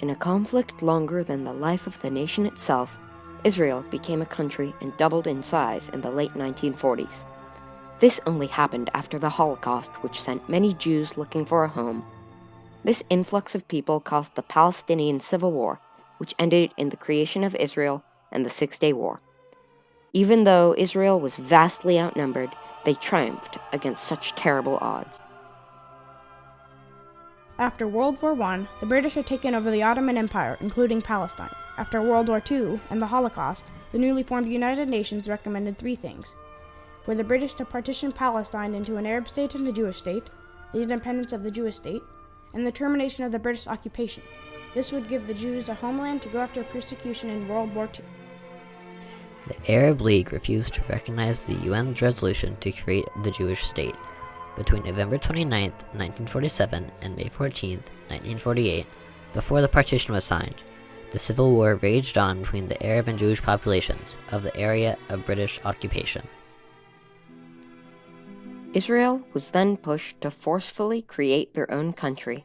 In a conflict longer than the life of the nation itself, Israel became a country and doubled in size in the late 1940s. This only happened after the Holocaust, which sent many Jews looking for a home. This influx of people caused the Palestinian Civil War, which ended in the creation of Israel and the Six-Day War. Even though Israel was vastly outnumbered, they triumphed against such terrible odds. After World War I, the British had taken over the Ottoman Empire, including Palestine. After World War II and the Holocaust, the newly formed United Nations recommended three things: for the British to partition Palestine into an Arab state and a Jewish state, the independence of the Jewish state, and the termination of the British occupation. This would give the Jews a homeland to go after persecution in World War II. The Arab League refused to recognize the UN's resolution to create the Jewish state. Between November 29, 1947 and May 14, 1948, before the partition was signed, the civil war raged on between the Arab and Jewish populations of the area of British occupation. Israel was then pushed to forcefully create their own country.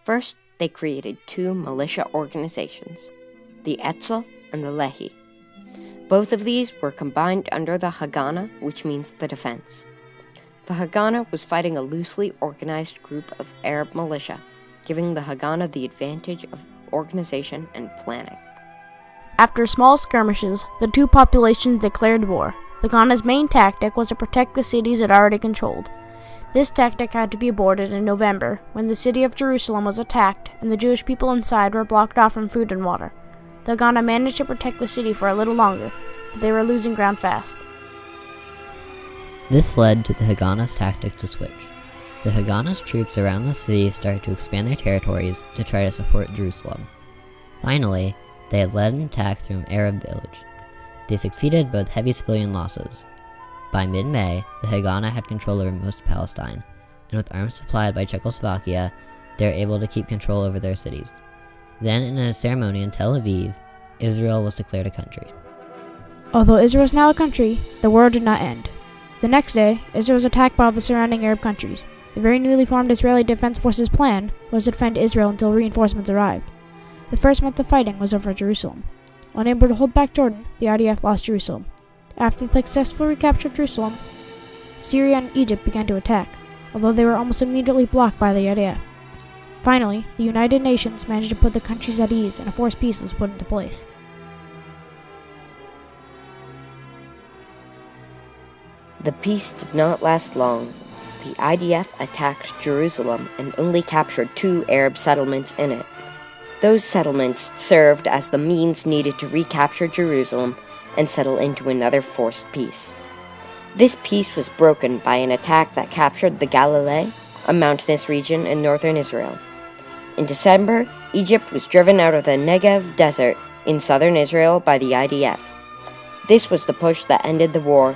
First, they created two militia organizations, the Etzel and the Lehi. Both of these were combined under the Haganah, which means the defense. The Haganah was fighting a loosely organized group of Arab militia, giving the Haganah the advantage of organization and planning. After small skirmishes, the two populations declared war. The Haganah's main tactic was to protect the cities it already controlled. This tactic had to be aborted in November, when the city of Jerusalem was attacked and the Jewish people inside were blocked off from food and water. The Haganah managed to protect the city for a little longer, but they were losing ground fast. This led to the Haganah's tactic to switch. The Haganah's troops around the city started to expand their territories to try to support Jerusalem. Finally, they had led an attack through an Arab village. They succeeded but with heavy civilian losses. By mid-May, the Haganah had control over most of Palestine, and with arms supplied by Czechoslovakia, they were able to keep control over their cities. Then, in a ceremony in Tel Aviv, Israel was declared a country. Although Israel is now a country, the war did not end. The next day, Israel was attacked by all the surrounding Arab countries. The very newly formed Israeli Defense Forces plan was to defend Israel until reinforcements arrived. The first month of fighting was over Jerusalem. Unable to hold back Jordan, the IDF lost Jerusalem. After the successful recapture of Jerusalem, Syria and Egypt began to attack, although they were almost immediately blocked by the IDF. Finally, the United Nations managed to put the countries at ease and a forced peace was put into place. The peace did not last long. The IDF attacked Jerusalem and only captured 2 Arab settlements in it. Those settlements served as the means needed to recapture Jerusalem and settle into another forced peace. This peace was broken by an attack that captured the Galilee, a mountainous region in northern Israel. In December, Egypt was driven out of the Negev desert in southern Israel by the IDF. This was the push that ended the war.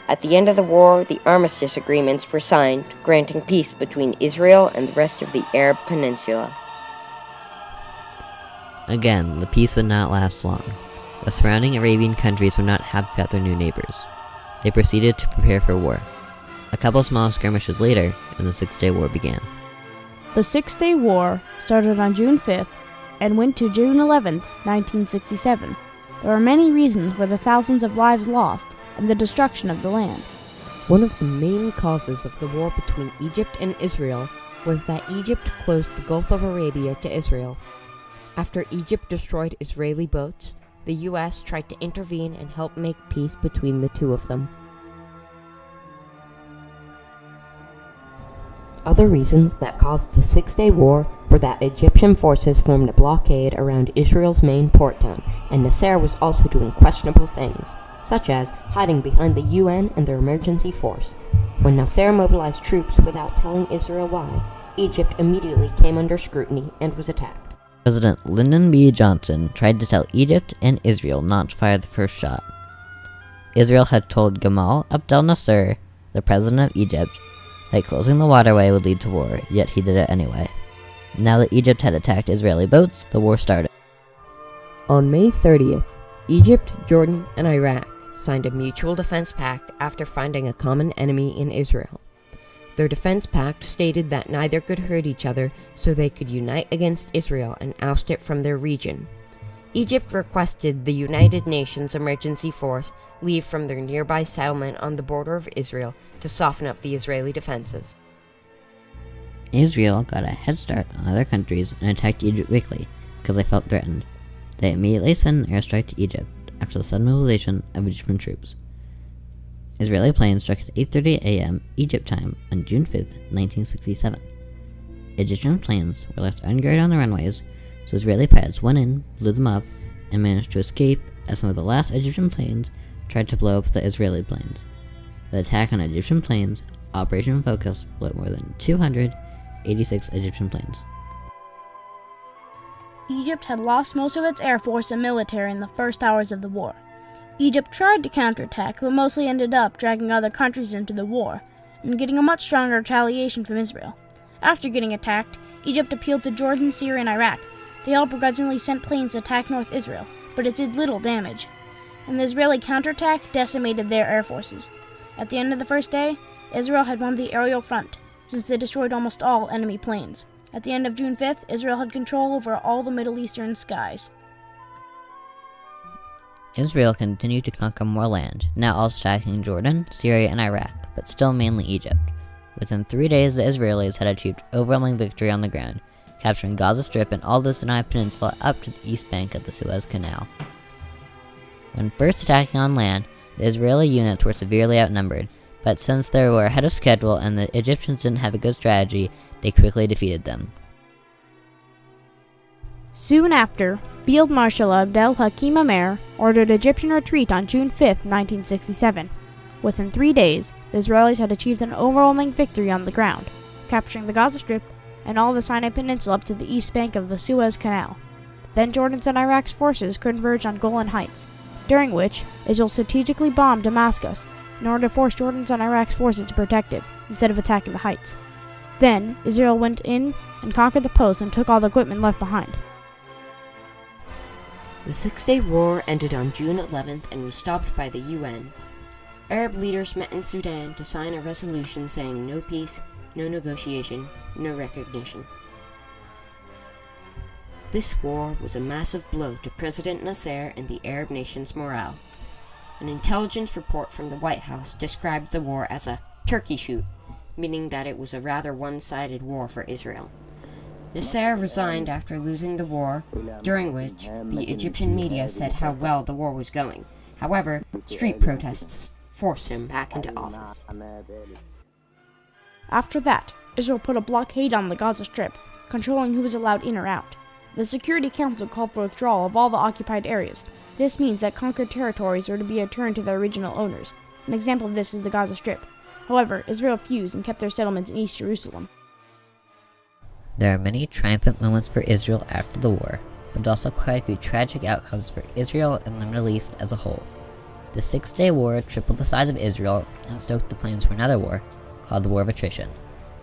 At the end of the war, the armistice agreements were signed, granting peace between Israel and the rest of the Arab Peninsula. Again, the peace would not last long. The surrounding Arabian countries were not happy about their new neighbors. They proceeded to prepare for war. A couple small skirmishes later, and the Six-Day War began. The Six-Day War started on June 5th and went to June 11th, 1967. There are many reasons for the thousands of lives lost and the destruction of the land. One of the main causes of the war between Egypt and Israel was that Egypt closed the Gulf of Arabia to Israel. After Egypt destroyed Israeli boats, the U.S. tried to intervene and help make peace between the two of them. Other reasons that caused the Six-Day War were that Egyptian forces formed a blockade around Israel's main port town, and Nasser was also doing questionable things, such as hiding behind the UN and their emergency force. When Nasser mobilized troops without telling Israel why, Egypt immediately came under scrutiny and was attacked. President Lyndon B. Johnson tried to tell Egypt and Israel not to fire the first shot. Israel had told Gamal Abdel Nasser, the president of Egypt, that closing the waterway would lead to war, yet he did it anyway. Now that Egypt had attacked Israeli boats, the war started. On May 30th, Egypt, Jordan, and Iraq signed a mutual defense pact after finding a common enemy in Israel. Their defense pact stated that neither could hurt each other, so they could unite against Israel and oust it from their region. Egypt requested the United Nations Emergency Force leave from their nearby settlement on the border of Israel to soften up the Israeli defenses. Israel got a head start on other countries and attacked Egypt quickly because they felt threatened. They immediately sent an airstrike to Egypt after the sudden mobilization of Egyptian troops. Israeli planes struck at 8:30 a.m. Egypt time on June 5, 1967. Egyptian planes were left unguarded on the runways, so Israeli pilots went in, blew them up, and managed to escape as some of the last Egyptian planes tried to blow up the Israeli planes. The attack on Egyptian planes, Operation Focus, blew up more than 286 Egyptian planes. Egypt had lost most of its air force and military in the first hours of the war. Egypt tried to counterattack, but mostly ended up dragging other countries into the war, and getting a much stronger retaliation from Israel. After getting attacked, Egypt appealed to Jordan, Syria, and Iraq. They all begrudgingly sent planes to attack North Israel, but it did little damage, and the Israeli counterattack decimated their air forces. At the end of the first day, Israel had won the aerial front, since they destroyed almost all enemy planes. At the end of June 5th, Israel had control over all the Middle Eastern skies. Israel continued to conquer more land, now also attacking Jordan, Syria, and Iraq, but still mainly Egypt. Within 3 days, the Israelis had achieved overwhelming victory on the ground, capturing Gaza Strip and all the Sinai Peninsula up to the east bank of the Suez Canal. When first attacking on land, the Israeli units were severely outnumbered, but since they were ahead of schedule and the Egyptians didn't have a good strategy, they quickly defeated them. Soon after, Field Marshal Abdel Hakim Amer ordered Egyptian retreat on June 5, 1967. Within 3 days, the Israelis had achieved an overwhelming victory on the ground, capturing the Gaza Strip and all the Sinai Peninsula up to the east bank of the Suez Canal. Then Jordan's and Iraq's forces converged on Golan Heights, during which Israel strategically bombed Damascus in order to force Jordan's and Iraq's forces to protect it, instead of attacking the heights. Then, Israel went in and conquered the post and took all the equipment left behind. The Six-Day War ended on June 11th and was stopped by the UN. Arab leaders met in Sudan to sign a resolution saying no peace, no negotiation, no recognition. This war was a massive blow to President Nasser and the Arab nations' morale. An intelligence report from the White House described the war as a turkey shoot, meaning that it was a rather one-sided war for Israel. Nasser resigned after losing the war, during which the Egyptian media said how well the war was going. However, street protests forced him back into office. After that, Israel put a blockade on the Gaza Strip, controlling who was allowed in or out. The Security Council called for withdrawal of all the occupied areas. This means that conquered territories were to be returned to their original owners. An example of this is the Gaza Strip. However, Israel refused and kept their settlements in East Jerusalem. There are many triumphant moments for Israel after the war, but also quite a few tragic outcomes for Israel and the Middle East as a whole. The Six-Day War tripled the size of Israel and stoked the flames for another war, called the War of Attrition.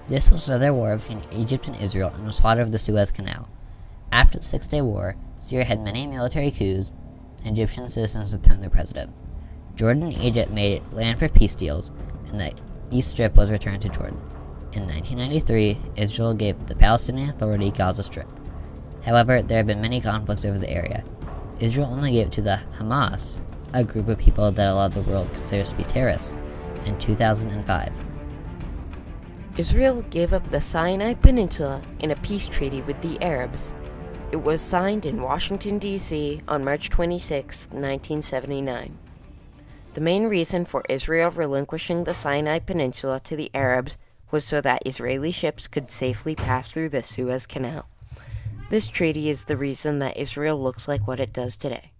This was another war between Egypt and Israel and was fought over the Suez Canal. After the Six-Day War, Syria had many military coups, and Egyptian citizens returned their president. Jordan and Egypt made land for peace deals, and the East Strip was returned to Jordan. In 1993, Israel gave the Palestinian Authority Gaza Strip. However, there have been many conflicts over the area. Israel only gave it to the Hamas, a group of people that a lot of the world considers to be terrorists, in 2005. Israel gave up the Sinai Peninsula in a peace treaty with the Arabs. It was signed in Washington, D.C. on March 26, 1979. The main reason for Israel relinquishing the Sinai Peninsula to the Arabs was so that Israeli ships could safely pass through the Suez Canal. This treaty is the reason that Israel looks like what it does today.